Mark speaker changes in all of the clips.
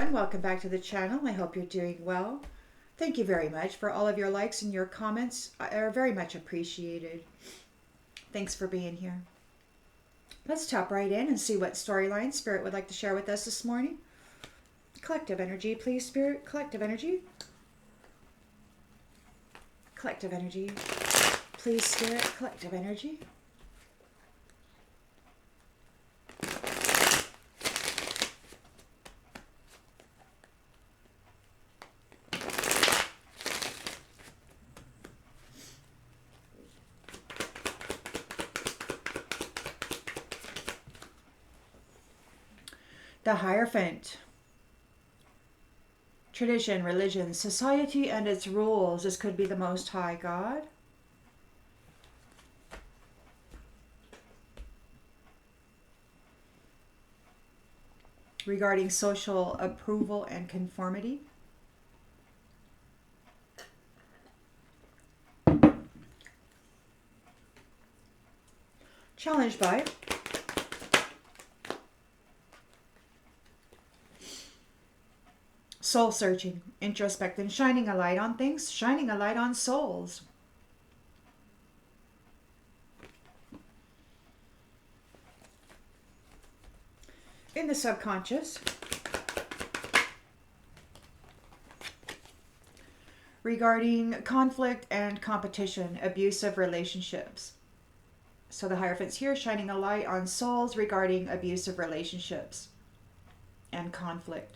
Speaker 1: everyone. Welcome back to the channel. I hope you're doing well. Thank you very much for all of your likes and your comments are very much appreciated. Thanks for being here. Let's tap right in and see what storyline Spirit would like to share with us this morning. Collective energy, please, Spirit. Collective energy. Collective energy. Please, Spirit. Collective energy. The Hierophant. Tradition, religion, society, and its rules. This could be the Most High God. Regarding social approval and conformity. Challenged by soul searching, introspecting, shining a light on things, shining a light on souls. In the subconscious, regarding conflict and competition, abusive relationships. So the Hierophant's here shining a light on souls regarding abusive relationships and conflict.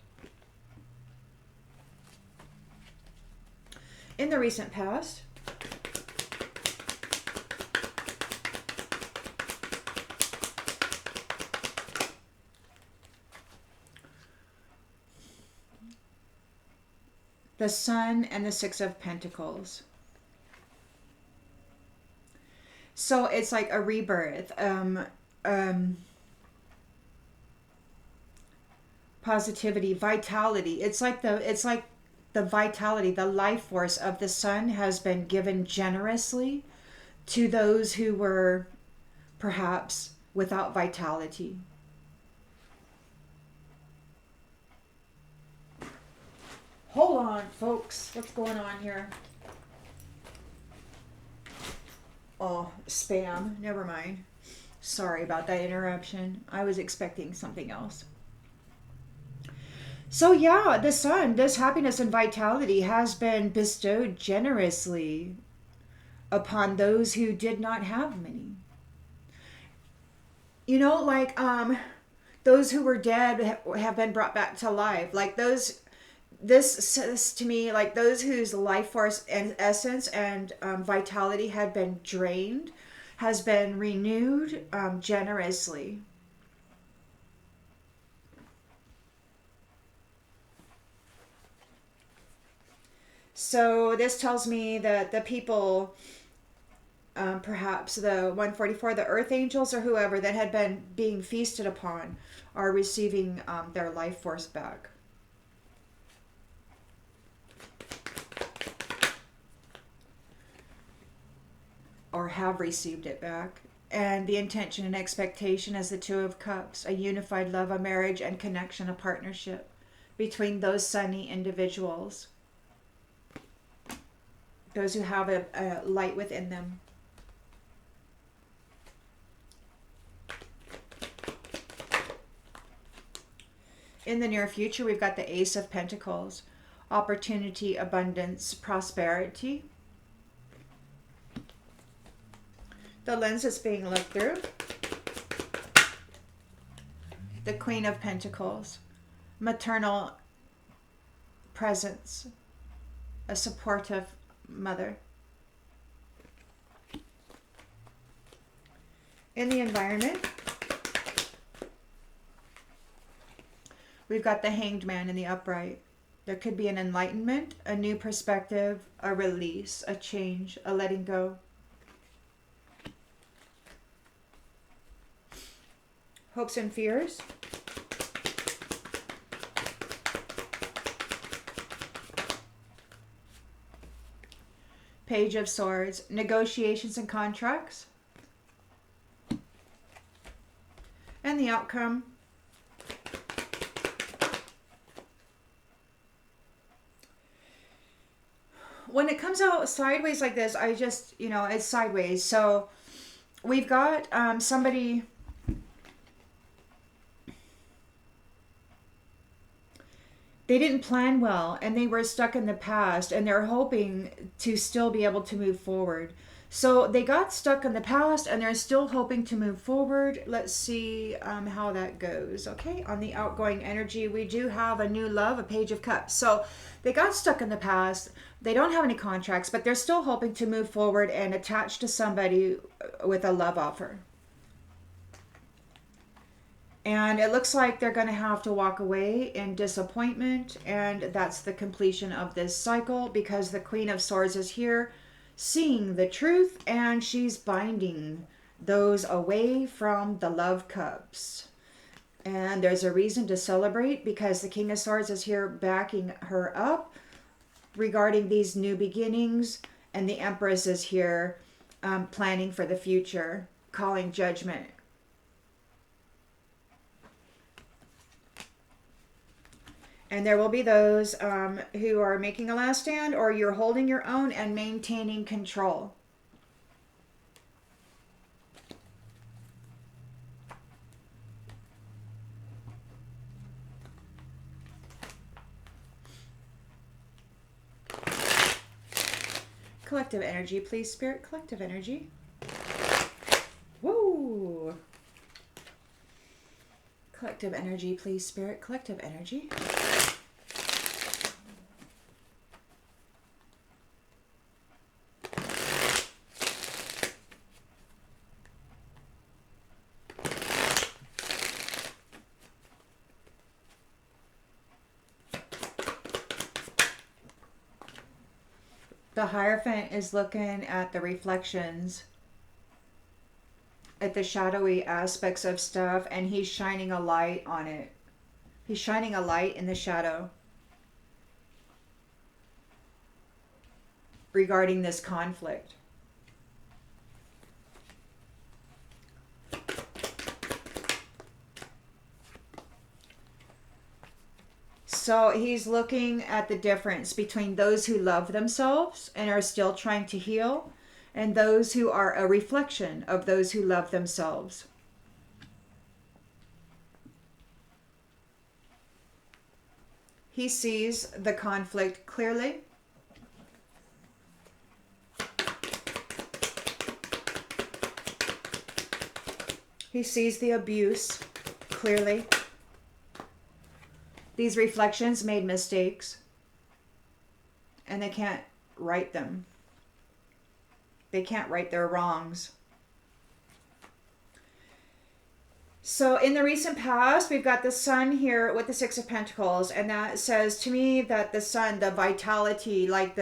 Speaker 1: In the recent past, the Sun and the Six of Pentacles. So it's like a rebirth, positivity, vitality. It's like the vitality, the life force of the Sun has been given generously to those who were perhaps without vitality. Hold on, folks. What's going on here? Oh, spam. Never mind. Sorry about that interruption. I was expecting something else. So yeah, the Sun, this happiness and vitality has been bestowed generously upon those who did not have many. You know, like those who were dead have been brought back to life. Like this says to me, like those whose life force and essence and vitality had been drained, has been renewed generously. So this tells me that the people, perhaps the 144, the earth angels or whoever that had been being feasted upon, are receiving their life force back. Or have received it back. And the intention and expectation is the Two of Cups, a unified love, a marriage and connection, a partnership between those sunny individuals. Those who have a light within them. In the near future, we've got the Ace of Pentacles. Opportunity, abundance, prosperity. The lens that's being looked through. The Queen of Pentacles. Maternal presence. A supportive mother. In the environment, we've got the Hanged Man in the upright. There could be an enlightenment, a new perspective, a release, a change, a letting go. Hopes and fears. Page of Swords, negotiations and contracts. And the outcome. when it comes out sideways like this, I just, it's sideways. So we've got somebody. They didn't plan well and they were stuck in the past and they're hoping to still be able to move forward. So they got stuck in the past and they're still hoping to move forward. Let's see how that goes. Okay, on the outgoing energy, we do have a new love, a Page of Cups. So they got stuck in the past. They don't have any contracts, but they're still hoping to move forward and attach to somebody with a love offer. And it looks like they're going to have to walk away in disappointment. And that's the completion of this cycle because the Queen of Swords is here seeing the truth and she's binding those away from the love cups. And there's a reason to celebrate because the King of Swords is here backing her up regarding these new beginnings. And the Empress is here planning for the future, calling judgment. And there will be those who are making a last stand or you're holding your own and maintaining control. Collective energy, please, Spirit. Collective energy. Woo! Collective energy, please, Spirit. Collective energy. The Hierophant is looking at the reflections, at the shadowy aspects of stuff, and he's shining a light on it. He's shining a light in the shadow regarding this conflict. So he's looking at the difference between those who love themselves and are still trying to heal and those who are a reflection of those who love themselves. He sees the conflict clearly. He sees the abuse clearly. These reflections made mistakes and they can't right them. They can't right their wrongs. So in the recent past, we've got the Sun here with the Six of Pentacles, and that says to me that the Sun, the vitality, like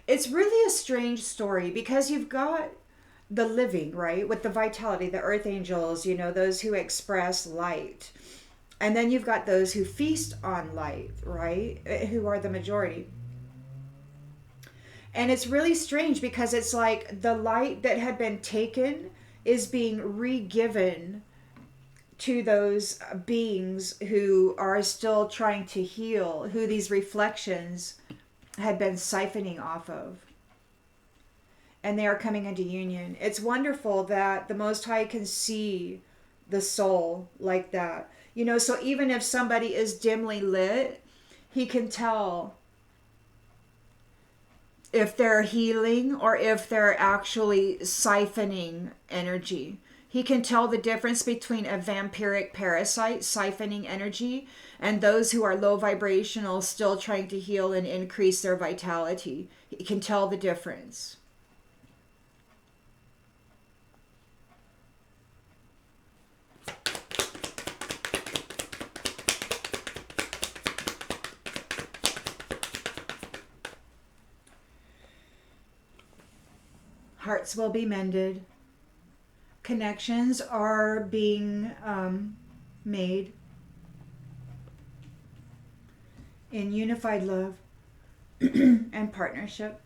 Speaker 1: it's really a strange story because you've got the living, right, with the vitality, the earth angels, those who express light. And then you've got those who feast on light, right, who are the majority. And it's really strange because it's like the light that had been taken is being re-given to those beings who are still trying to heal, who these reflections had been siphoning off of. And they are coming into union. It's wonderful that the Most High can see the soul like that. So even if somebody is dimly lit, he can tell if they're healing or if they're actually siphoning energy. He can tell the difference between a vampiric parasite siphoning energy and those who are low vibrational, still trying to heal and increase their vitality. He can tell the difference. Hearts will be mended. Connections are being made in unified love and partnership.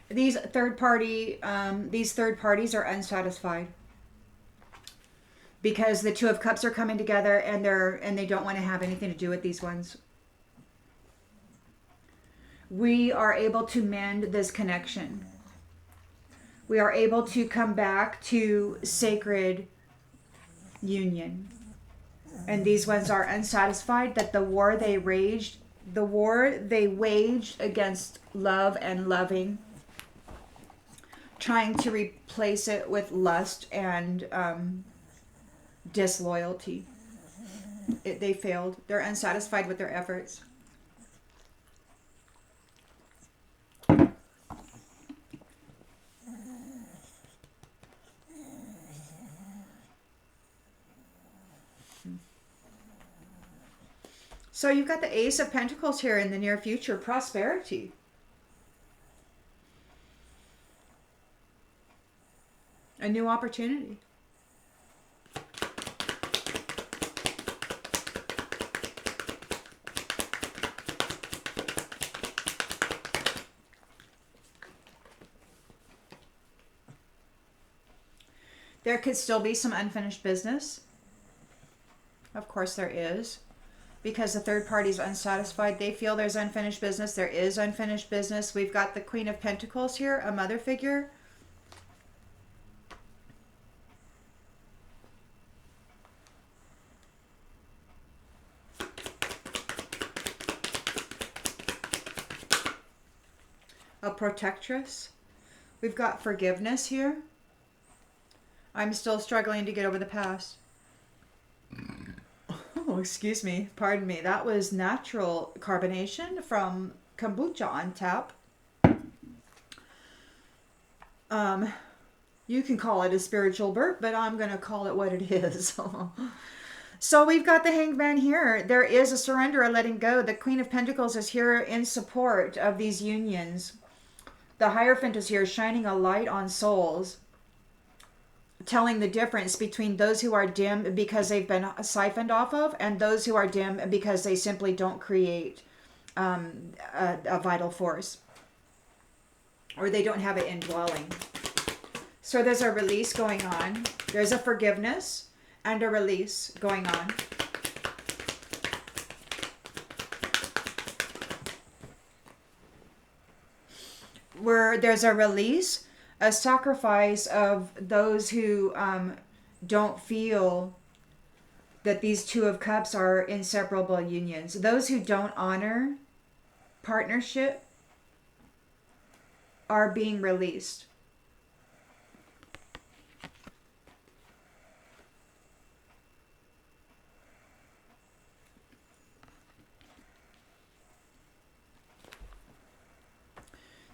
Speaker 1: these third parties are unsatisfied because the Two of Cups are coming together, and they don't want to have anything to do with these ones. We are able to mend this connection. We are able to come back to sacred union. And these ones are unsatisfied that the war they waged against love and loving, trying to replace it with lust and disloyalty. They failed. They're unsatisfied with their efforts. So you've got the Ace of Pentacles here in the near future. Prosperity. A new opportunity. There could still be some unfinished business. Of course there is. Because the third party is unsatisfied. They feel there's unfinished business. There is unfinished business. We've got the Queen of Pentacles here, a mother figure. A protectress. We've got forgiveness here. I'm still struggling to get over the past. Oh, excuse me. Pardon me. That was natural carbonation from kombucha on tap. You can call it a spiritual burp, but I'm going to call it what it is. So we've got the Hanged Man here. There is a surrender, a letting go. The Queen of Pentacles is here in support of these unions. The Hierophant is here shining a light on souls, telling the difference between those who are dim because they've been siphoned off of, and those who are dim because they simply don't create a vital force, or they don't have it indwelling. So there's a release going on. There's a forgiveness and a release going on. Where there's a release, a sacrifice of those who don't feel that these Two of Cups are inseparable unions. Those who don't honor partnership are being released.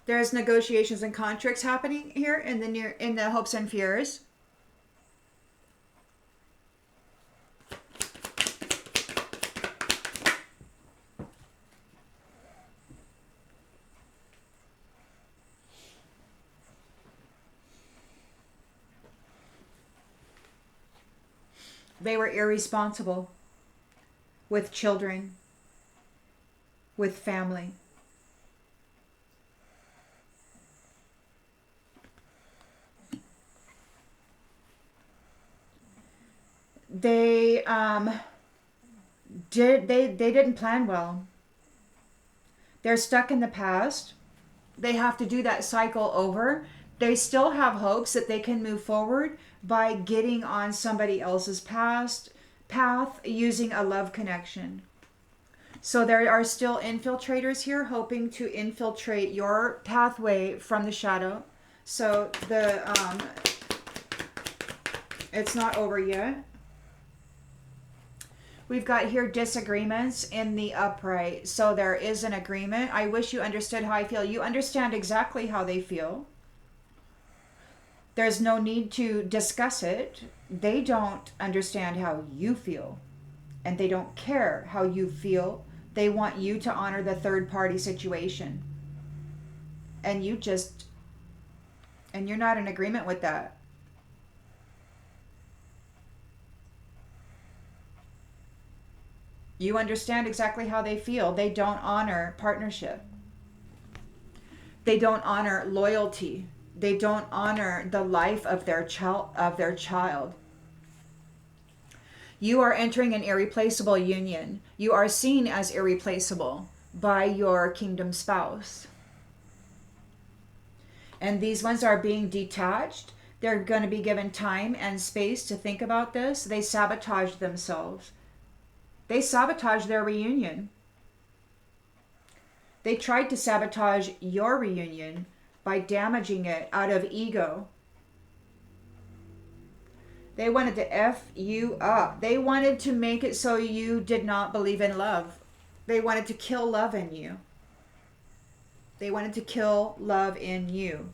Speaker 1: There's negotiations and contracts happening here in the hopes and fears. They were irresponsible with children, with family. They didn't plan well. They're stuck in the past. They have to do that cycle over. They still have hopes that they can move forward by getting on somebody else's path using a love connection. So there are still infiltrators here hoping to infiltrate your pathway from the shadow. So it's not over yet. We've got here disagreements in the upright. So there is an agreement. I wish you understood how I feel. You understand exactly how they feel. There's no need to discuss it. They don't understand how you feel. And they don't care how you feel. They want you to honor the third party situation. And you're not in agreement with that. You understand exactly how they feel. They don't honor partnership. They don't honor loyalty. They don't honor the life of their child. You are entering an irreplaceable union. You are seen as irreplaceable by your kingdom spouse. And these ones are being detached. They're going to be given time and space to think about this. They sabotage themselves. They sabotage their reunion. They tried to sabotage your reunion by damaging it out of ego. They wanted to F you up. They wanted to make it so you did not believe in love. They wanted to kill love in you. They wanted to kill love in you.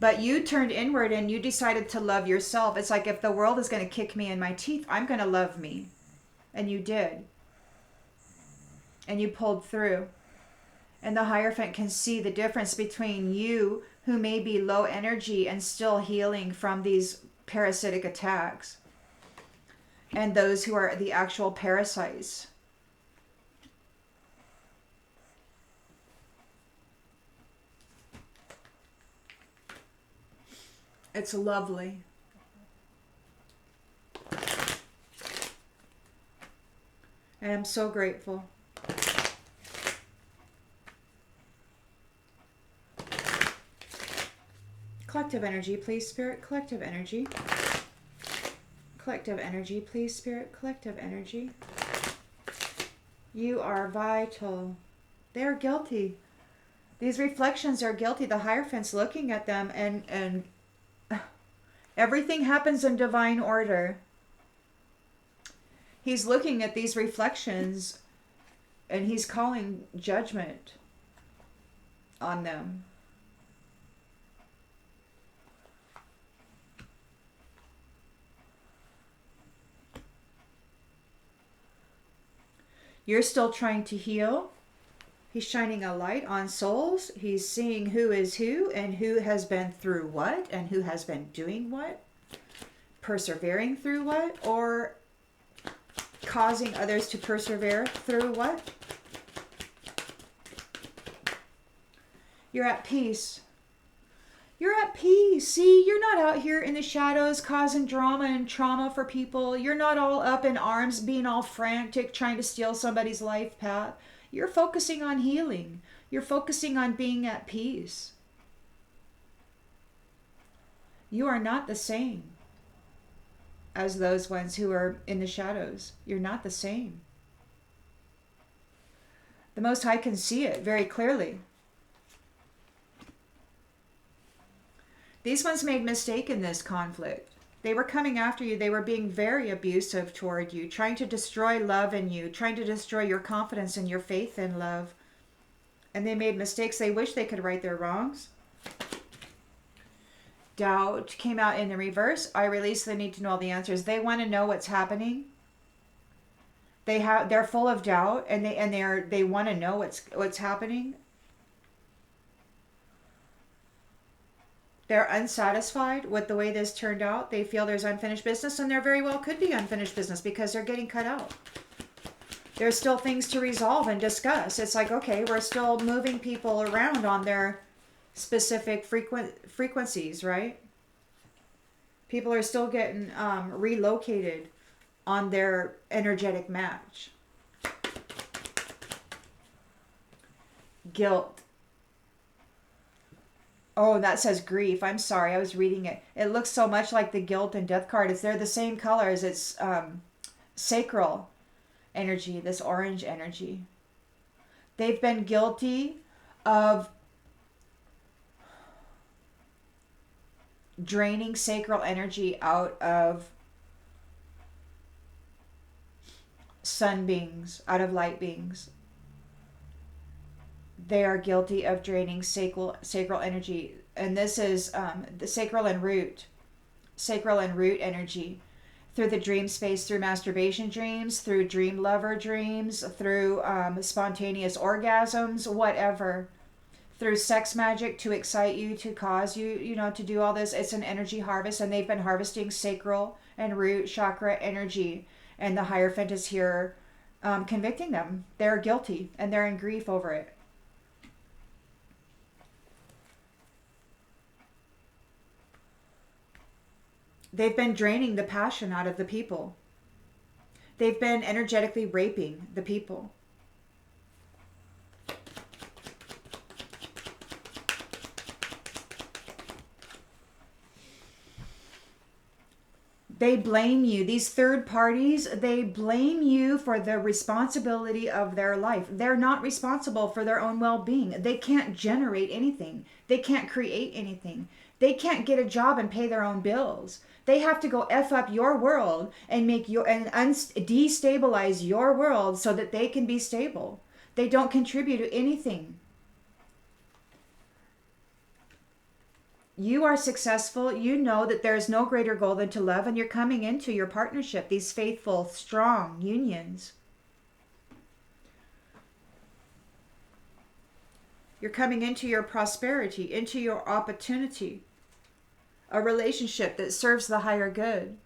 Speaker 1: But you turned inward and you decided to love yourself. It's like, if the world is going to kick me in my teeth, I'm going to love me. And you did. And you pulled through. And the Hierophant can see the difference between you, who may be low energy and still healing from these parasitic attacks, and those who are the actual parasites. It's lovely. And I'm so grateful. Collective energy, please, Spirit. Collective energy. Collective energy, please, Spirit. Collective energy. You are vital. They are guilty. These reflections are guilty. The Hierophant's looking at them, and everything happens in divine order. He's looking at these reflections, and he's calling judgment on them. You're still trying to heal. He's shining a light on souls. He's seeing who is who and who has been through what and who has been doing what, persevering through what, or causing others to persevere through what. You're at peace. You're at peace. See, you're not out here in the shadows causing drama and trauma for people. You're not all up in arms, being all frantic, trying to steal somebody's life path. You're focusing on healing. You're focusing on being at peace. You are not the same as those ones who are in the shadows. You're not the same. The Most High can see it very clearly. These ones made a mistake in this conflict. They were coming after you. They were being very abusive toward you, trying to destroy love in you, trying to destroy your confidence and your faith in love. And they made mistakes. They wish they could right their wrongs. Doubt came out in the reverse. I release the need to know all the answers. They want to know what's happening. They're full of doubt, and they want to know what's happening. They're unsatisfied with the way this turned out. They feel there's unfinished business, and there very well could be unfinished business because they're getting cut out. There's still things to resolve and discuss. It's like, okay, we're still moving people around on their specific frequencies, right? People are still getting relocated on their energetic match. Guilt. Oh, that says grief. I'm sorry. I was reading it. It looks so much like the guilt and death card. They're the same colors. It's sacral energy, this orange energy. They've been guilty of draining sacral energy out of sun beings, out of light beings. They are guilty of draining sacral energy. And this is the sacral and root energy through the dream space, through masturbation dreams, through dream lover dreams, through spontaneous orgasms, whatever. Through sex magic to excite you, to cause you, to do all this. It's an energy harvest, and they've been harvesting sacral and root chakra energy. And the Hierophant is here convicting them. They're guilty, and they're in grief over it. They've been draining the passion out of the people. They've been energetically raping the people. They blame you. These third parties, they blame you for the responsibility of their life. They're not responsible for their own well-being. They can't generate anything. They can't create anything. They can't get a job and pay their own bills. They have to go F up your world and make your and destabilize your world so that they can be stable. They don't contribute to anything. You are successful. You know that there is no greater goal than to love, and you're coming into your partnership, these faithful, strong unions. You're coming into your prosperity, into your opportunity, a relationship that serves the higher good.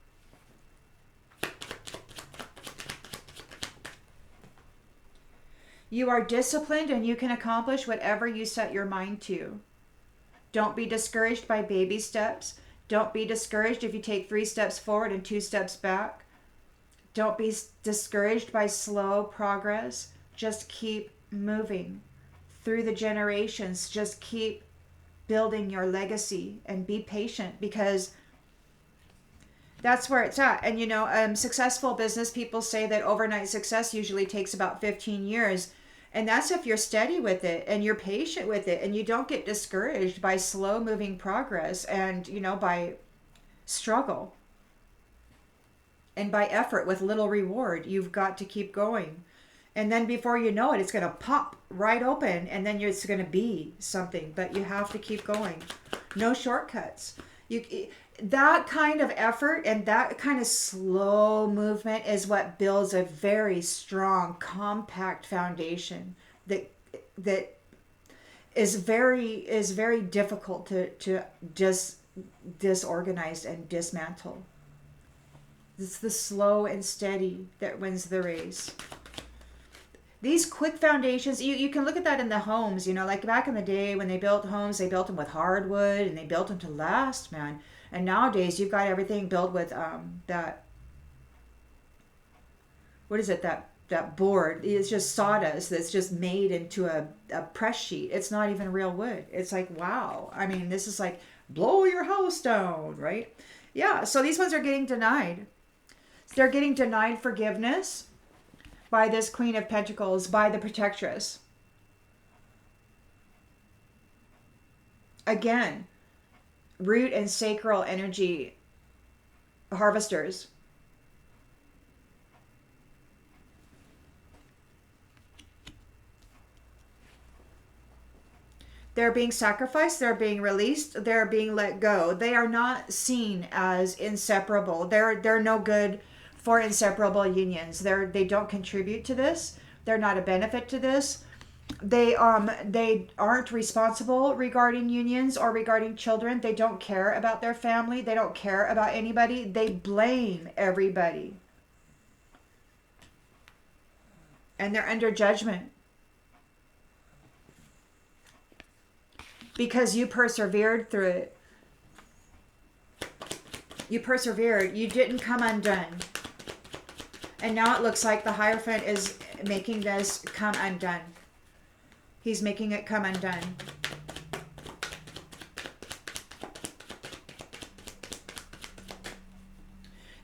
Speaker 1: You are disciplined and you can accomplish whatever you set your mind to. Don't be discouraged by baby steps. Don't be discouraged if you take 3 steps forward and 2 steps back. Don't be discouraged by slow progress. Just keep moving through the generations. Just keep building your legacy and be patient, because that's where it's at. And you know, successful business people say that overnight success usually takes about 15 years. And that's if you're steady with it and you're patient with it and you don't get discouraged by slow moving progress and, you know, by struggle and by effort with little reward. You've got to keep going. And then before you know it, it's going to pop right open and then it's going to be something. But you have to keep going. No shortcuts. That kind of effort and that kind of slow movement is what builds a very strong, compact foundation that is very difficult to just disorganize and dismantle. It's the slow and steady that wins the race. These quick foundations, you can look at that in the homes, you know, like back in the day when they built homes, they built them with hardwood and they built them to last, man. And nowadays you've got everything built with that, what is it, that board? It's just sawdust that's just made into a press sheet. It's not even real wood. It's like, wow. I mean, this is like blow your house down, right? Yeah, so these ones are getting denied. They're getting denied forgiveness by this Queen of Pentacles, by the Protectress. Again, root and sacral energy harvesters. They're being sacrificed, they're being released, they're being let go. They are not seen as inseparable. They're no good for inseparable unions. They don't contribute to this. They're not a benefit to this. They aren't responsible regarding unions or regarding children. They don't care about their family. They don't care about anybody. They blame everybody. And they're under judgment. Because you persevered through it. You persevered. You didn't come undone. And now it looks like the Hierophant is making this come undone. He's making it come undone.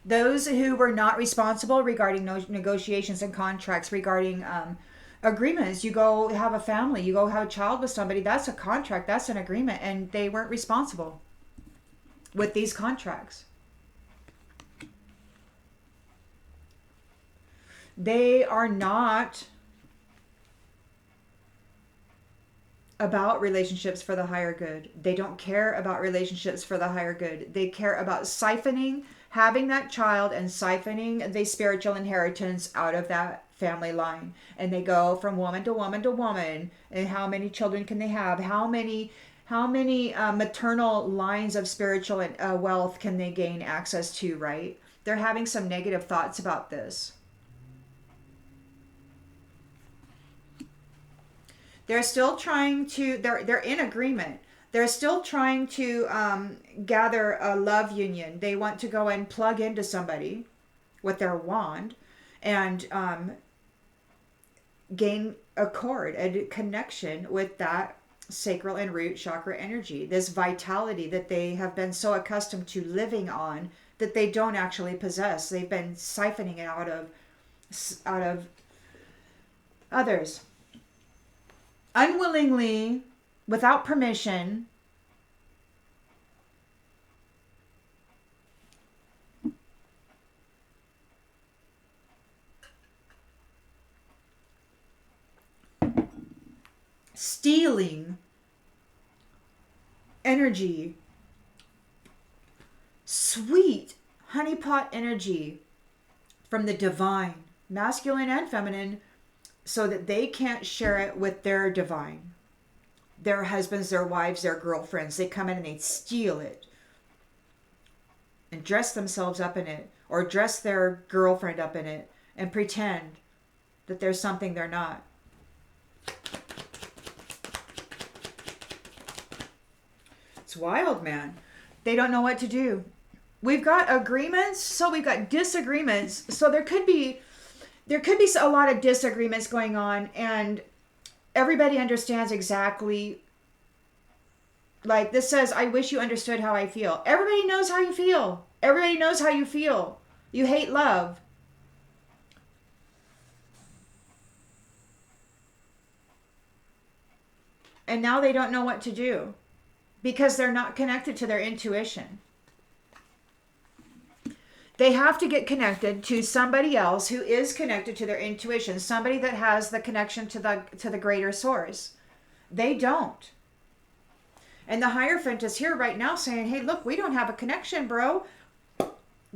Speaker 1: Those who were not responsible regarding negotiations and contracts, regarding agreements, you go have a family, you go have a child with somebody, that's a contract, that's an agreement, and they weren't responsible with these contracts. They are not about relationships for the higher good. They don't care about relationships for the higher good. They care about siphoning, having that child and siphoning the spiritual inheritance out of that family line. And they go from woman to woman to woman. And how many children can they have? How many maternal lines of spiritual wealth can they gain access to, right? They're having some negative thoughts about this. They're still trying to, they're in agreement. They're still trying to gather a love union. They want to go and plug into somebody with their wand and gain a cord, a connection with that sacral and root chakra energy, this vitality that they have been so accustomed to living on that they don't actually possess. They've been siphoning it out of others. Unwillingly, without permission, stealing energy, sweet honeypot energy from the divine, masculine and feminine, so that they can't share it with their divine. Their husbands, their wives, their girlfriends, they come in and they steal it and dress themselves up in it, or dress their girlfriend up in it and pretend that there's something they're not. It's wild, man. They don't know what to do. We've got agreements, so we've got disagreements. So there could be a lot of disagreements going on, and everybody understands exactly. Like this says, I wish you understood how I feel. Everybody knows how you feel. Everybody knows how you feel. You hate love. And now they don't know what to do because they're not connected to their intuition. They have to get connected to somebody else who is connected to their intuition, somebody that has the connection to the greater source. They don't. And the Hierophant is here right now saying, hey, look, we don't have a connection, bro.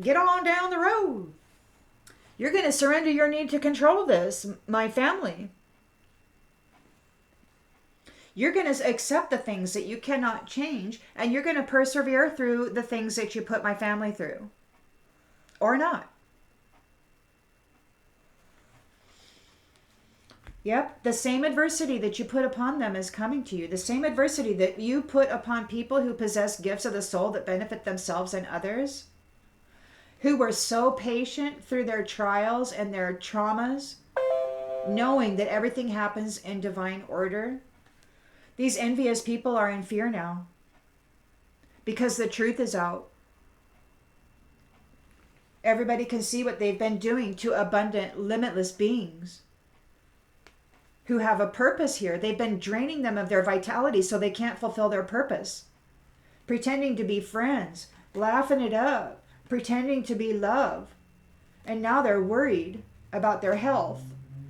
Speaker 1: Get on down the road. You're going to surrender your need to control this, my family. You're going to accept the things that you cannot change, and you're going to persevere through the things that you put my family through. Or not. Yep, the same adversity that you put upon them is coming to you. The same adversity that you put upon people who possess gifts of the soul that benefit themselves and others, who were so patient through their trials and their traumas, knowing that everything happens in divine order. These envious people are in fear now because the truth is out. Everybody can see what they've been doing to abundant, limitless beings who have a purpose here. They've been draining them of their vitality so they can't fulfill their purpose. Pretending to be friends, laughing it up, pretending to be love. And now they're worried about their health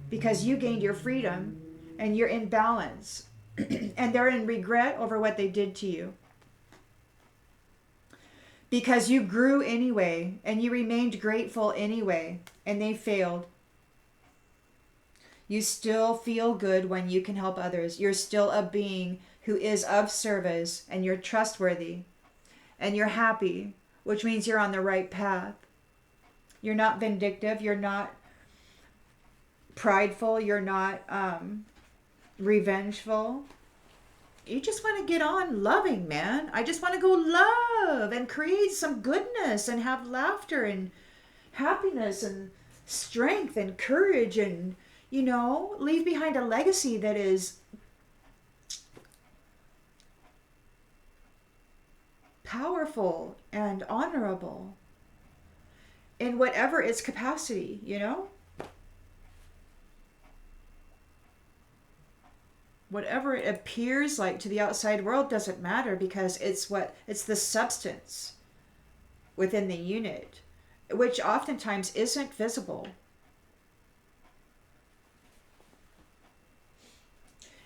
Speaker 1: because you gained your freedom and you're in balance. And they're in regret over what they did to you. Because you grew anyway, and you remained grateful anyway, and they failed. You still feel good when you can help others. You're still a being who is of service, and you're trustworthy, and you're happy, which means you're on the right path. You're not vindictive, you're not prideful, you're not revengeful. You just want to get on loving, man. I just want to go love and create some goodness and have laughter and happiness and strength and courage and, leave behind a legacy that is powerful and honorable in whatever its capacity, Whatever it appears like to the outside world doesn't matter because it's the substance within the unit, which oftentimes isn't visible.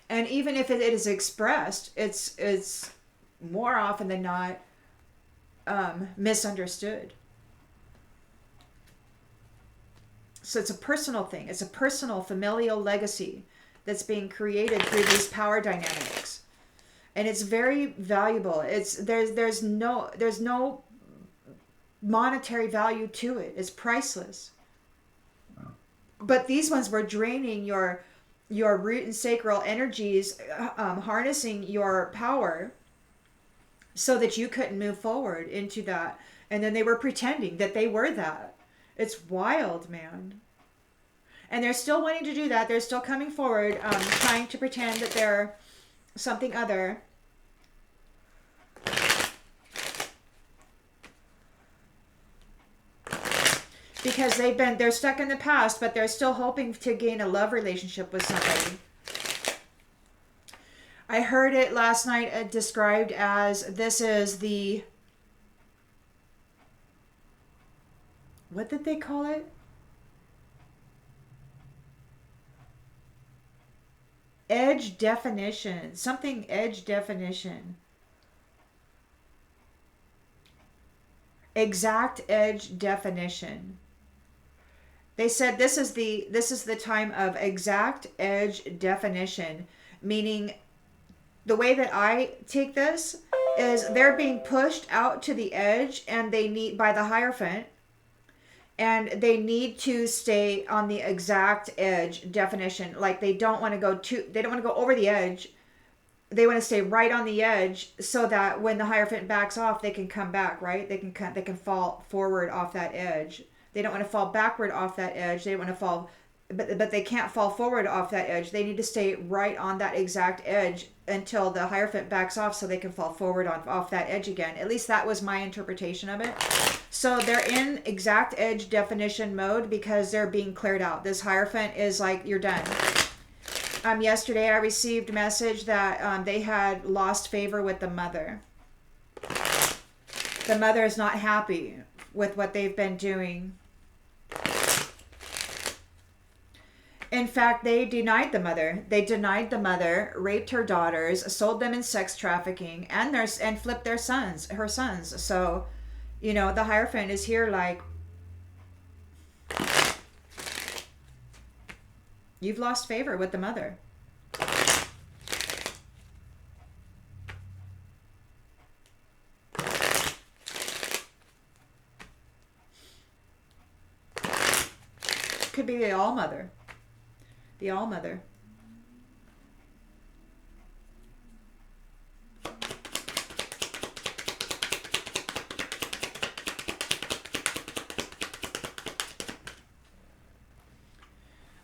Speaker 1: And even if it is expressed, it's more often than not misunderstood. So it's a personal thing. It's a personal familial legacy that's being created through these power dynamics, and it's very valuable. There's no monetary value to it. It's priceless. Wow. But these ones were draining your root and sacral energies, harnessing your power so that you couldn't move forward into that. And then they were pretending that they were that. It's wild, man. And they're still wanting to do that. They're still coming forward, trying to pretend that they're something other. Because they're stuck in the past, but they're still hoping to gain a love relationship with somebody. I heard it last night described as this is the, what did they call it? Edge definition. Something edge definition. Exact edge definition. They said this is the time of exact edge definition, meaning the way that I take this is they're being pushed out to the edge, and they need, by the Hierophant, and they need to stay on the exact edge definition. Like they don't want to go over the edge. They want to stay right on the edge so that when the Hierophant backs off, they can come back, right? They can fall forward off that edge. They don't want to fall backward off that edge. They want to fall, but they can't fall forward off that edge. They need to stay right on that exact edge until the Hierophant backs off so they can fall forward off that edge again. At least that was my interpretation of it. So they're in exact edge definition mode because they're being cleared out. This Hierophant is like, you're done. Yesterday I received a message that they had lost favor with the mother. The mother is not happy with what they've been doing. In fact, they denied the mother. They denied the mother, raped her daughters, sold them in sex trafficking, and flipped her sons. So, the Hierophant is here like, you've lost favor with the mother. Could be the All-Mother. The All-Mother.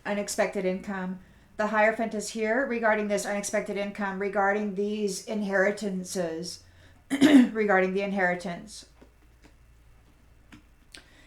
Speaker 1: Unexpected income. The Hierophant is here regarding this unexpected income, regarding these inheritances, regarding the inheritance.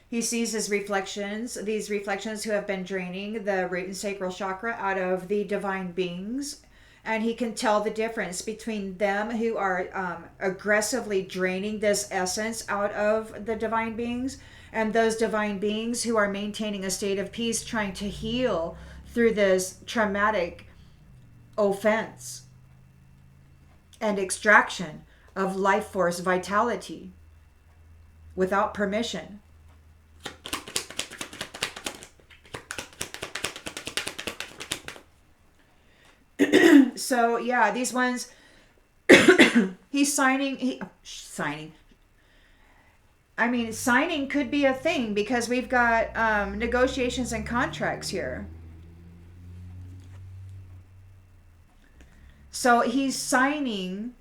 Speaker 1: He sees his reflections, these reflections who have been draining the root and sacral chakra out of the divine beings. And he can tell the difference between them who are aggressively draining this essence out of the divine beings, and those divine beings who are maintaining a state of peace, trying to heal through this traumatic offense and extraction of life force vitality without permission. So yeah, these ones he's signing. I mean, signing could be a thing because we've got negotiations and contracts here. So he's signing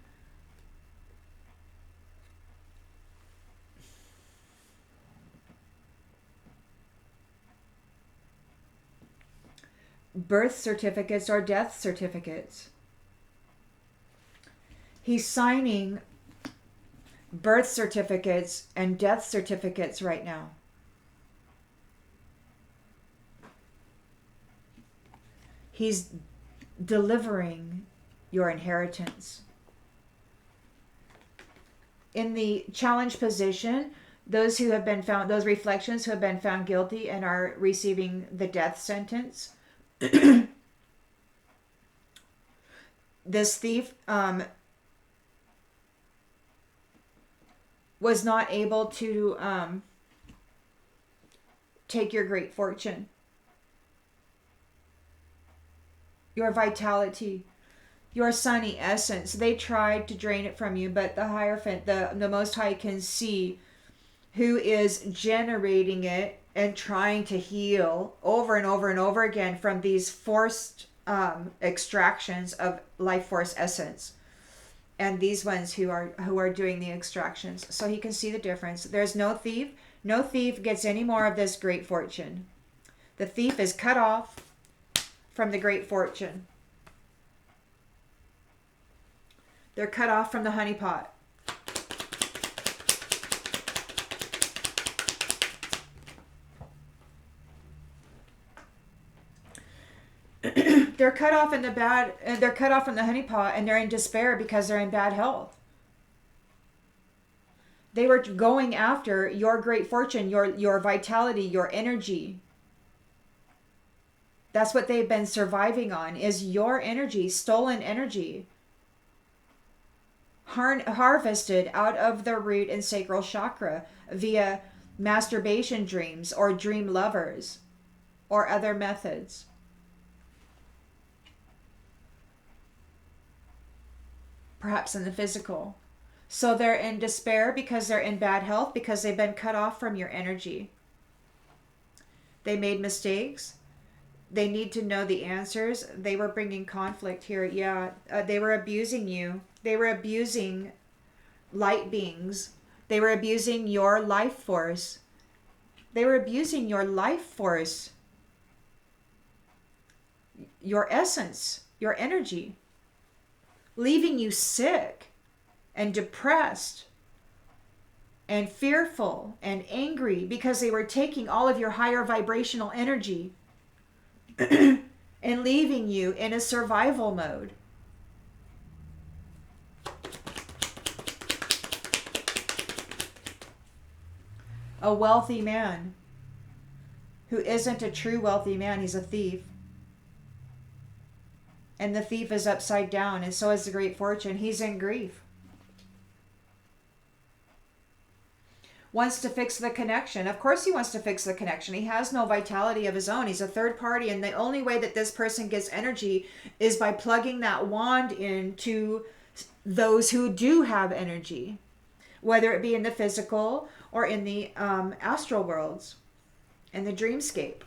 Speaker 1: birth certificates or death certificates. He's signing birth certificates and death certificates right now. He's delivering your inheritance. In the challenge position, those who have been found, those reflections who have been found guilty and are receiving the death sentence. This thief was not able to take your great fortune, your vitality, your sunny essence. They tried to drain it from you, but the Hierophant, the Most High, can see who is generating it and trying to heal over and over and over again from these forced extractions of life force essence. and these ones who are doing the extractions, so he can see the difference. There's no thief. No thief gets any more of this great fortune. The thief is cut off from the great fortune. They're cut off from the honeypot. They're cut off in the bad. They're cut off from the honeypot, and they're in despair because they're in bad health. They were going after your great fortune, your vitality, your energy. That's what they've been surviving on, is your energy, stolen energy, harvested out of the root and sacral chakra via masturbation dreams or dream lovers or other methods. Perhaps in the physical. So they're in despair because they're in bad health, because they've been cut off from your energy. They made mistakes. They need to know the answers. They were bringing conflict here. Yeah, they were abusing you. They were abusing light beings. They were abusing your life force. They were abusing your life force, your essence, your energy, leaving you sick and depressed and fearful and angry because they were taking all of your higher vibrational energy and leaving you in a survival mode. A wealthy man who isn't a true wealthy man, he's a thief. And the thief is upside down, and so is the great fortune. He's in grief. Wants to fix the connection. Of course he wants to fix the connection. He has no vitality of his own. He's a third party, and the only way that this person gets energy is by plugging that wand into those who do have energy, whether it be in the physical or in the astral worlds, in the dreamscape.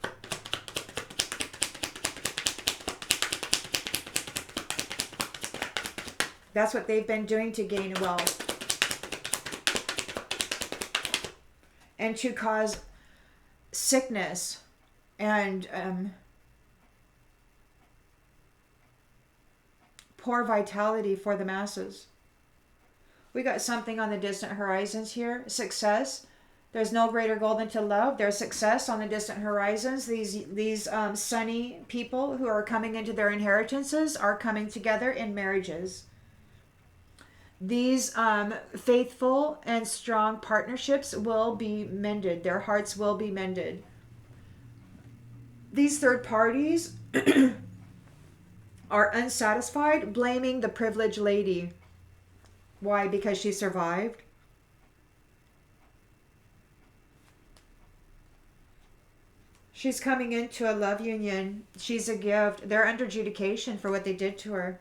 Speaker 1: That's what they've been doing to gain wealth and to cause sickness and poor vitality for the masses. We got something on the distant horizons here. Success. There's no greater goal than to love. There's success on the distant horizons. These sunny people who are coming into their inheritances are coming together in marriages. These faithful and strong partnerships will be mended. Their hearts will be mended. These third parties are unsatisfied, blaming the privileged lady. Why? Because she survived? She's coming into a love union. She's a gift. They're under adjudication for what they did to her.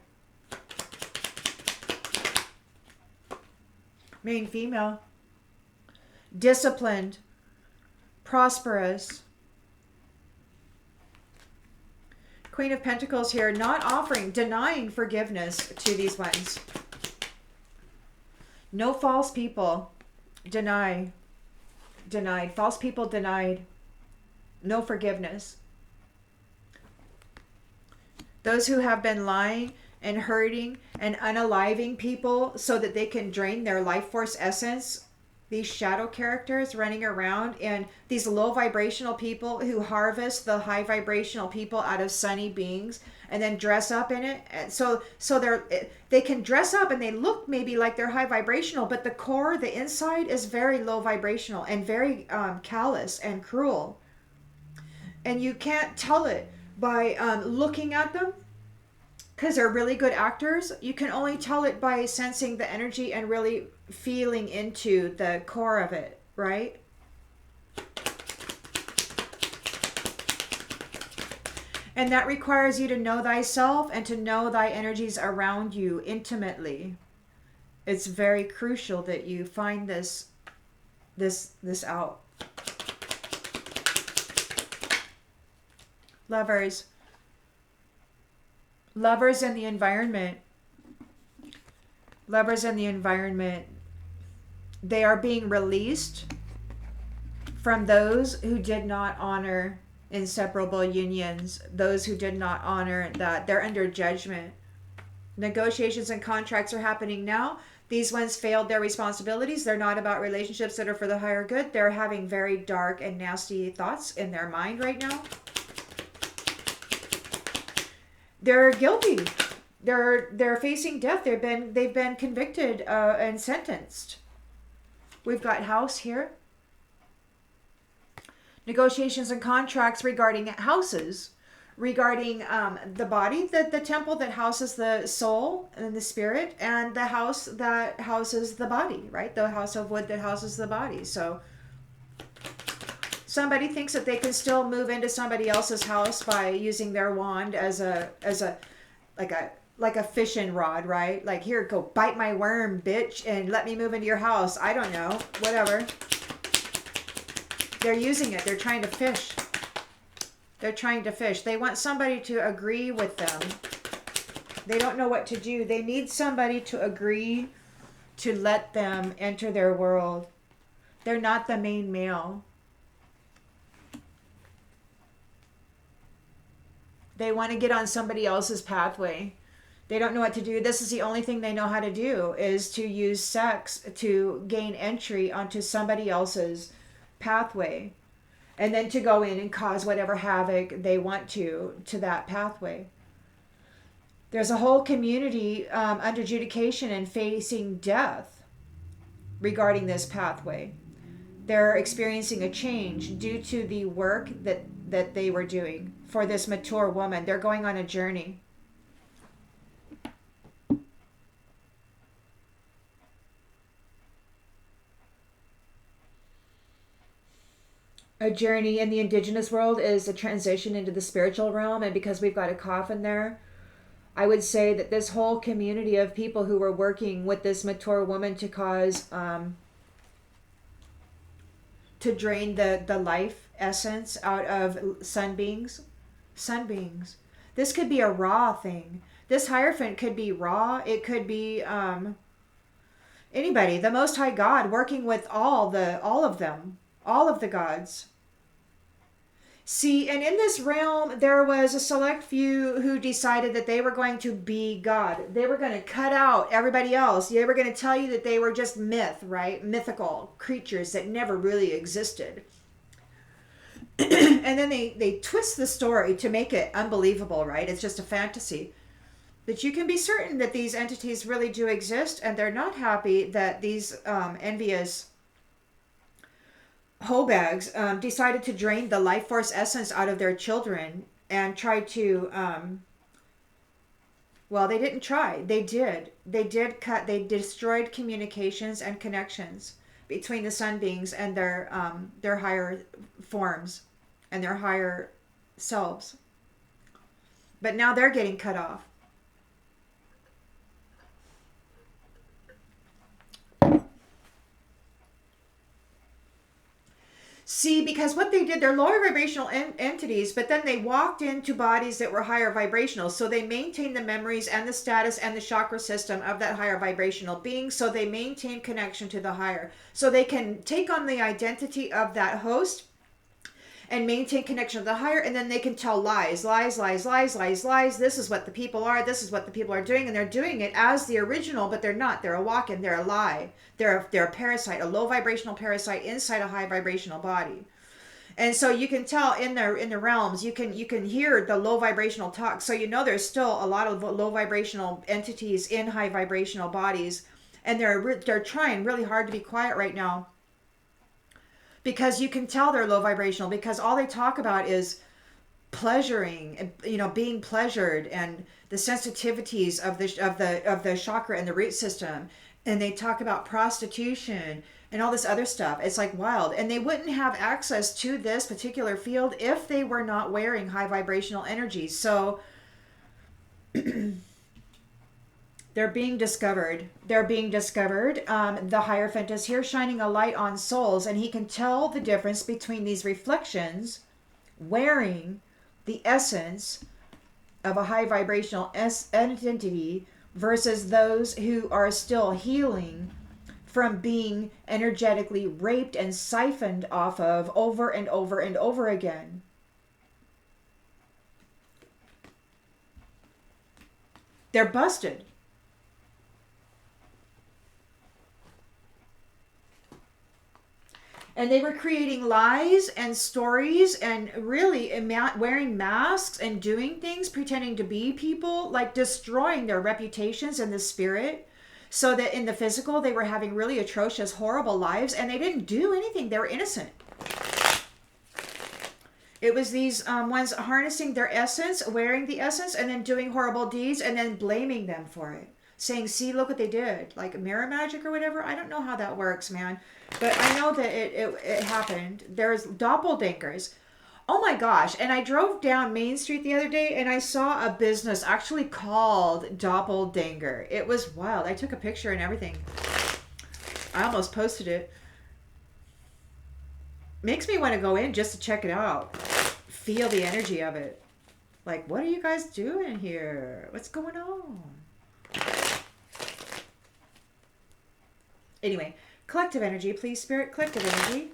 Speaker 1: Main female. Disciplined. Prosperous. Queen of Pentacles here, not offering, denying forgiveness to these ones. No false people. Denied. False people denied. No forgiveness. Those who have been lying and hurting and unaliving people so that they can drain their life force essence. These shadow characters running around, and these low vibrational people who harvest the high vibrational people out of sunny beings and then dress up in it. And so they can dress up and they look maybe like they're high vibrational, but the core, the inside is very low vibrational and very callous and cruel. And you can't tell it by looking at them, because they're really good actors. You can only tell it by sensing the energy and really feeling into the core of it, right? And that requires you to know thyself and to know thy energies around you intimately. It's very crucial that you find this out. Lovers in the environment. Lovers in the environment, they are being released from those who did not honor inseparable unions, those who did not honor that. They're under judgment. Negotiations and contracts are happening now. These ones failed their responsibilities. They're not about relationships that are for the higher good. They're having very dark and nasty thoughts in their mind right now. They're guilty. They're facing death. They've been convicted and sentenced. We've got House here. Negotiations and contracts regarding houses, regarding the body, the temple that houses the soul and the spirit, and the house that houses the body, right? The house of wood that houses the body. So somebody thinks that they can still move into somebody else's house by using their wand as a like a fishing rod, right? Like, here, go bite my worm, bitch, and let me move into your house. I don't know, whatever. They're using it. They're trying to fish. They're trying to fish. They want somebody to agree with them. They don't know what to do. They need somebody to agree to let them enter their world. They're not the main male. They want to get on somebody else's pathway. They don't know what to do. This is the only thing they know how to do, is to use sex to gain entry onto somebody else's pathway, and then to go in and cause whatever havoc they want to that pathway. There's a whole community under adjudication and facing death regarding this pathway. They're experiencing a change due to the work that they were doing for this mature woman. They're going on a journey. A journey in the indigenous world is a transition into the spiritual realm, and because we've got a coffin there, I would say that this whole community of people who were working with this mature woman to cause to drain the life essence out of sunbeings. This could be a raw thing. This Hierophant could be raw. It could be anybody, the Most High God, working with all of them, all of the gods. See, and in this realm, there was a select few who decided that they were going to be God. They were going to cut out everybody else. They were going to tell you that they were just myth, right? Mythical creatures that never really existed. And then they twist the story to make it unbelievable, right? It's just a fantasy. But you can be certain that these entities really do exist, and they're not happy that these envious Hobags decided to drain the life force essence out of their children and tried to well, they didn't try. They did. They destroyed communications and connections between the sun beings and their higher forms and their higher selves. But now they're getting cut off. See, because what they did, they're lower vibrational entities, but then they walked into bodies that were higher vibrational. So they maintain the memories and the status and the chakra system of that higher vibrational being. So they maintain connection to the higher. So they can take on the identity of that host and maintain connection to the higher, and then they can tell lies. This is what the people are. This is what the people are doing, and they're doing it as the original, but they're not. They're a walk-in. They're a lie. They're a parasite, a low vibrational parasite inside a high vibrational body. And so you can tell in the realms, you can hear the low vibrational talk. So you know there's still a lot of low vibrational entities in high vibrational bodies, and they're trying really hard to be quiet right now. Because you can tell they're low vibrational, because all they talk about is pleasuring, being pleasured, and the sensitivities of the chakra and the root system, and they talk about prostitution and all this other stuff. It's like wild, and they wouldn't have access to this particular field if they were not wearing high vibrational energies. So they're being discovered. The Hierophant is here shining a light on souls, and he can tell the difference between these reflections wearing the essence of a high vibrational entity versus those who are still healing from being energetically raped and siphoned off of over and over and over again. They're busted. And they were creating lies and stories and really wearing masks and doing things, pretending to be people, like destroying their reputations in the spirit, so that in the physical they were having really atrocious, horrible lives, and they didn't do anything. They were innocent. It was these ones harnessing their essence, wearing the essence, and then doing horrible deeds, and then blaming them for it. Saying, see, look what they did. Like mirror magic or whatever. I don't know how that works, man. But I know that it happened. There's doppelgangers. Oh my gosh. And I drove down Main Street the other day and I saw a business actually called Doppelganger. It was wild. I took a picture and everything. I almost posted it. Makes me want to go in just to check it out. Feel the energy of it. Like, what are you guys doing here? What's going on? Anyway, collective energy, please, Spirit. Collective energy.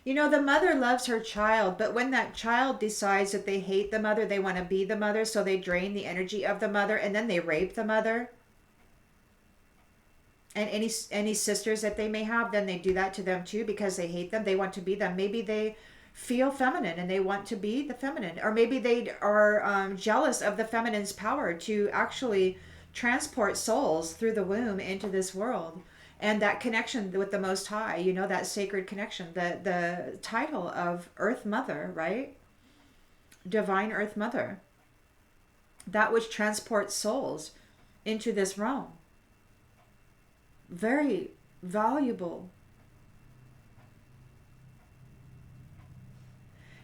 Speaker 1: You know, the mother loves her child, but when that child decides that they hate the mother, they want to be the mother, so they drain the energy of the mother, and then they rape the mother. And any sisters that they may have, then they do that to them too because they hate them. They want to be them. Maybe they feel feminine and they want to be the feminine. Or maybe they are jealous of the feminine's power to actually transport souls through the womb into this world. And that connection with the Most High, you know, that sacred connection, the title of Earth Mother, right? Divine Earth Mother. That which transports souls into this realm. Very valuable.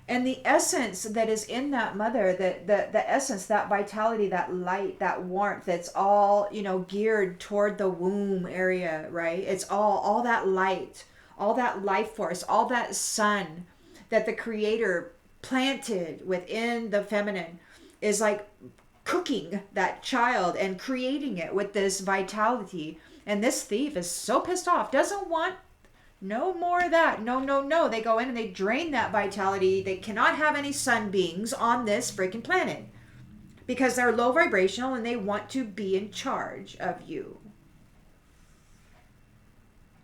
Speaker 1: And the essence that is in that mother, the essence, that vitality, that light, that warmth, that's all, you know, geared toward the womb area, right? It's all that light, all that life force, all that sun that the Creator planted within the feminine is like cooking that child and creating it with this vitality. And this thief is so pissed off, doesn't want no more of that. No, no, no. They go in and they drain that vitality. They cannot have any sun beings on this freaking planet because they're low vibrational and they want to be in charge of you.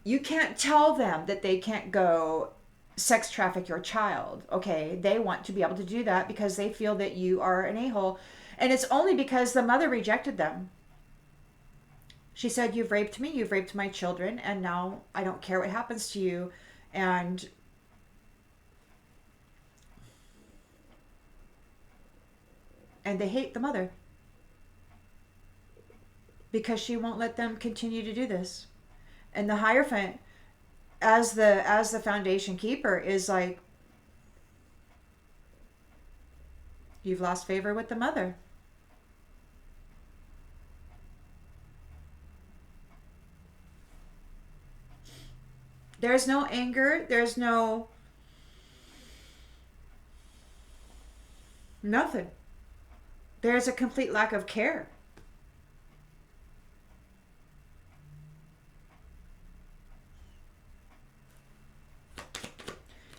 Speaker 1: You can't tell them that they can't go sex traffic your child, okay? They want to be able to do that because they feel that you are an a-hole. And it's only because the mother rejected them. She said, you've raped me, you've raped my children, and now I don't care what happens to you. And they hate the mother because she won't let them continue to do this. And the Hierophant, as the foundation keeper, is like, you've lost favor with the mother. There's no anger. There's no nothing. There's a complete lack of care.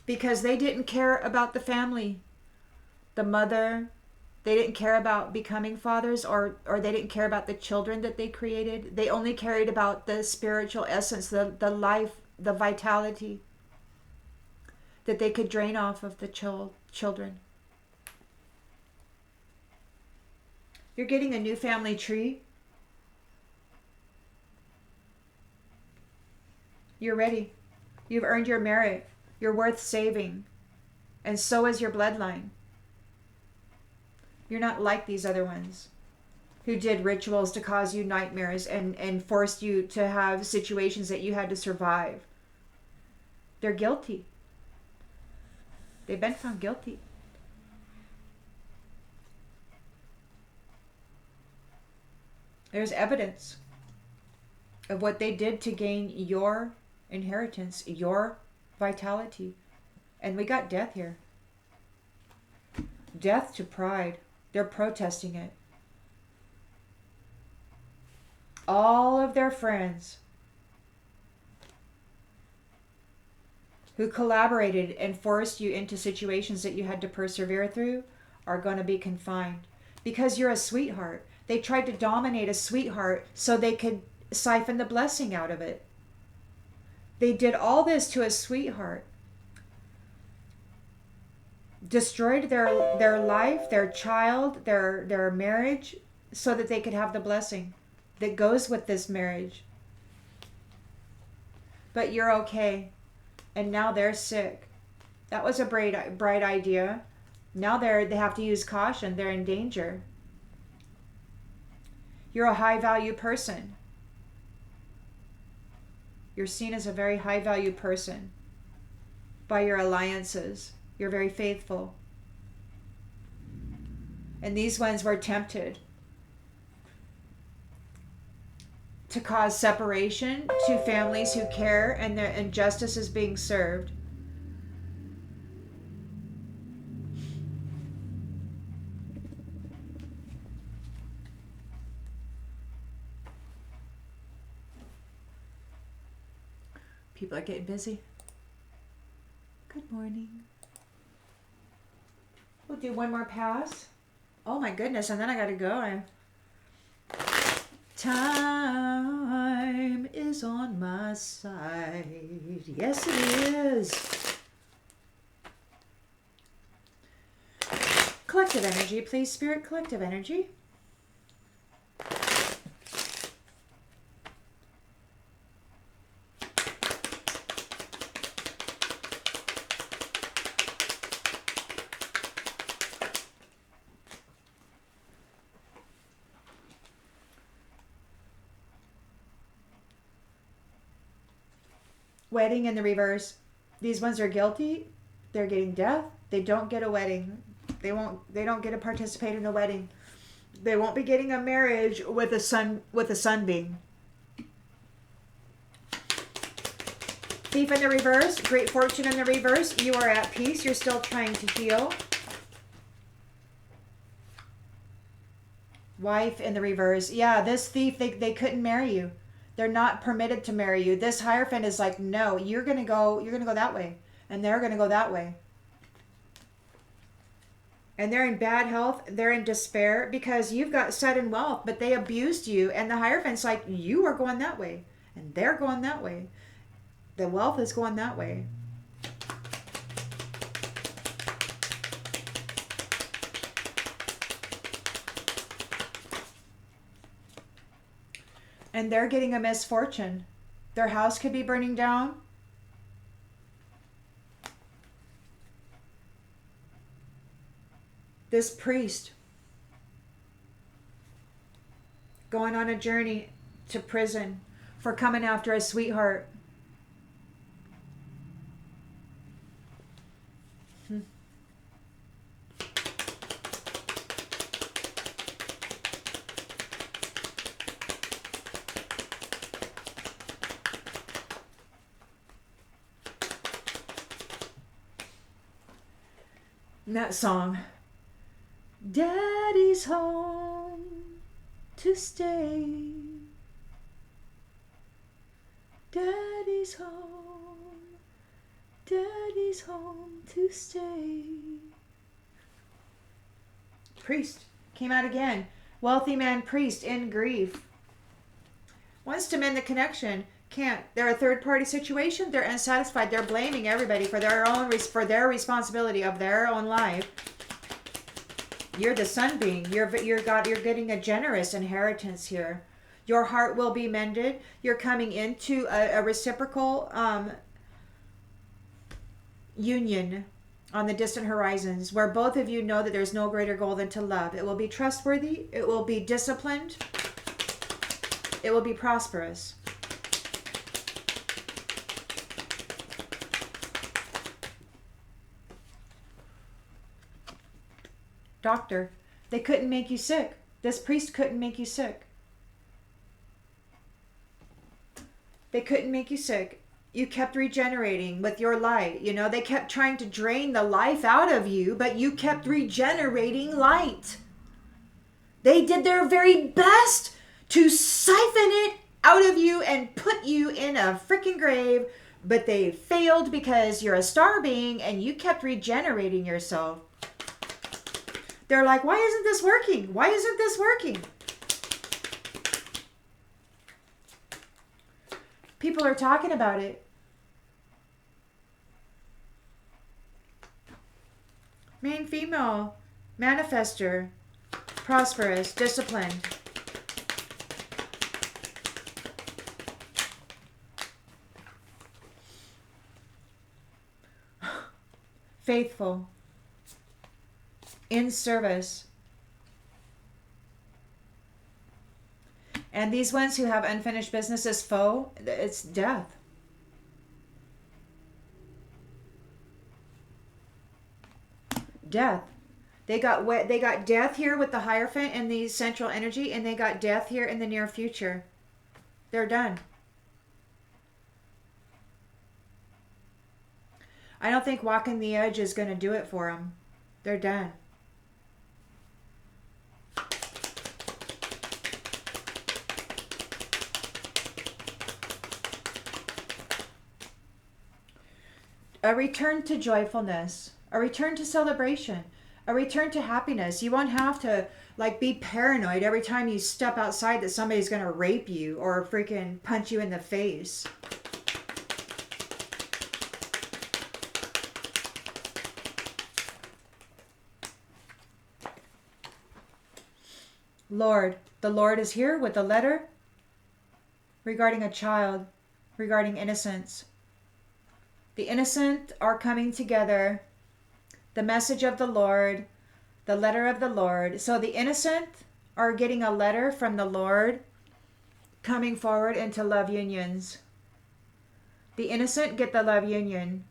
Speaker 1: Because they didn't care about the family. The mother, they didn't care about becoming fathers, or they didn't care about the children that they created. They only cared about the spiritual essence, the life, the vitality that they could drain off of the children. You're getting a new family tree. You're ready. You've earned your merit. You're worth saving. And so is your bloodline. You're not like these other ones who did rituals to cause you nightmares and forced you to have situations that you had to survive. They're guilty. They've been found guilty. There's evidence of what they did to gain your inheritance, your vitality. And we got death here. Death to pride. They're protesting it. All of their friends who collaborated and forced you into situations that you had to persevere through are going to be confined because you're a sweetheart. They tried to dominate a sweetheart so they could siphon the blessing out of it. They did all this to a sweetheart. Destroyed their life, their child, their marriage, so that they could have the blessing that goes with this marriage. But you're okay. And now they're sick. That was a bright idea. Now they have to use caution. They're in danger. You're a high value person. You're seen as a very high value person by your alliances. You're very faithful. And these ones were tempted to cause separation to families who care, and justice is being served. People are getting busy. Good morning. We'll do one more pass. Oh my goodness, and then I gotta go. Time is on my side. Yes, it is. Collective energy, please, Spirit. Collective energy. Wedding in the reverse. These ones are guilty. They're getting death. They don't get a wedding. They don't get to participate in a wedding. They won't be getting a marriage with a sunbeam. Thief in the reverse. Great fortune in the reverse. You are at peace. You're still trying to heal. Wife in the reverse. Yeah, this thief, they couldn't marry you. They're not permitted to marry you. This Hierophant is like, no, you're gonna go that way. And they're gonna go that way. And they're in bad health, they're in despair because you've got sudden wealth, but they abused you. And the Hierophant's like, you are going that way. And they're going that way. The wealth is going that way. And they're getting a misfortune. Their house could be burning down. This priest going on a journey to prison for coming after a sweetheart. That song, Daddy's home to stay. Daddy's home. Daddy's home to stay. Priest came out again. Wealthy man priest in grief. Wants to mend the connection. Can't. They're a third party situation. They're unsatisfied. They're blaming everybody for their responsibility of their own life. You're the sunbeam. You're getting a generous inheritance here. Your heart will be mended. You're coming into a reciprocal union on the distant horizons where both of you know that there's no greater goal than to love. It will be trustworthy. It will be disciplined. It will be prosperous. Doctor, they couldn't make you sick. This priest couldn't make you sick. They couldn't make you sick. You kept regenerating with your light. You know, they kept trying to drain the life out of you, but you kept regenerating light. They did their very best to siphon it out of you and put you in a freaking grave, but they failed because you're a star being and you kept regenerating yourself. They're like, why isn't this working? Why isn't this working? People are talking about it. Main female, manifester, prosperous, disciplined. Faithful. In service. And these ones who have unfinished business as foe, it's death. Death. They got death here with the Hierophant and the central energy, and they got death here in the near future. They're done. I don't think walking the edge is going to do it for them. They're done. A return to joyfulness, a return to celebration, a return to happiness. You won't have to like be paranoid every time you step outside that somebody's going to rape you or freaking punch you in the face. Lord, the Lord is here with a letter regarding a child, regarding innocence. The innocent are coming together. The message of the Lord, the letter of the Lord. So the innocent are getting a letter from the Lord coming forward into love unions. The innocent get the love union.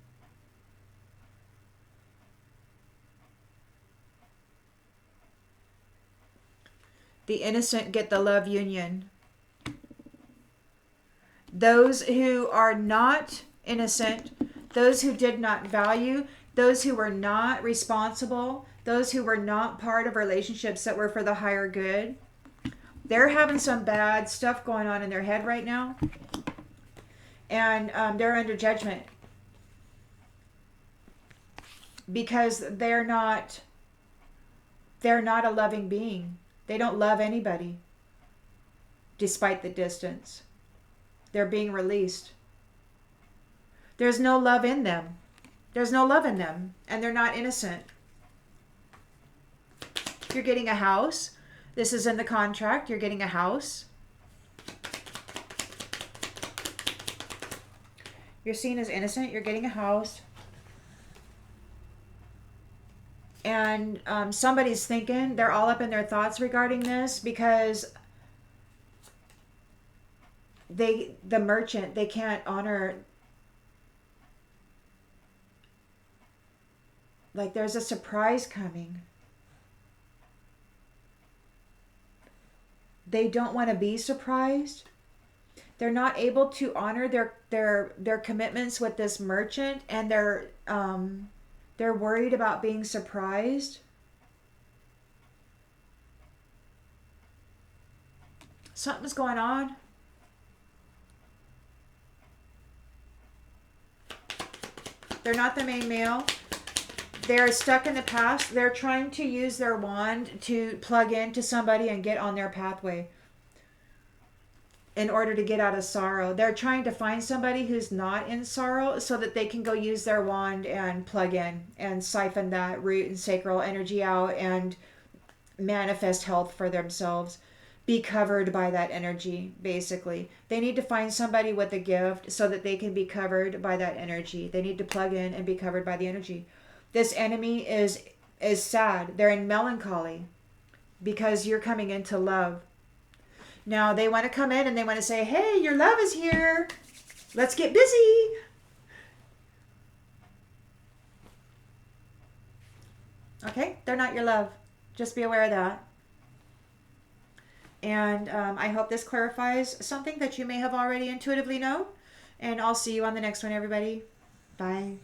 Speaker 1: The innocent get the love union. Those who are not innocent, those who did not value, those who were not responsible, those who were not part of relationships that were for the higher good, they're having some bad stuff going on in their head right now. And they're under judgment. Because they're not a loving being. They don't love anybody. Despite the distance. They're being released. There's no love in them. There's no love in them. And they're not innocent. You're getting a house. This is in the contract. You're getting a house. You're seen as innocent. You're getting a house. And somebody's thinking, they're all up in their thoughts regarding this because the merchant, they can't honor. Like there's a surprise coming. They don't want to be surprised. They're not able to honor their commitments with this merchant, and they're worried about being surprised. Something's going on. They're not the main male. They're stuck in the past. They're trying to use their wand to plug into somebody and get on their pathway in order to get out of sorrow. They're trying to find somebody who's not in sorrow so that they can go use their wand and plug in and siphon that root and sacral energy out and manifest health for themselves. Be covered by that energy, basically. They need to find somebody with a gift so that they can be covered by that energy. They need to plug in and be covered by the energy. This enemy is sad. They're in melancholy because you're coming into love. Now they want to come in and they want to say, hey, your love is here. Let's get busy. Okay, they're not your love. Just be aware of that. And I hope this clarifies something that you may have already intuitively known. And I'll see you on the next one, everybody. Bye.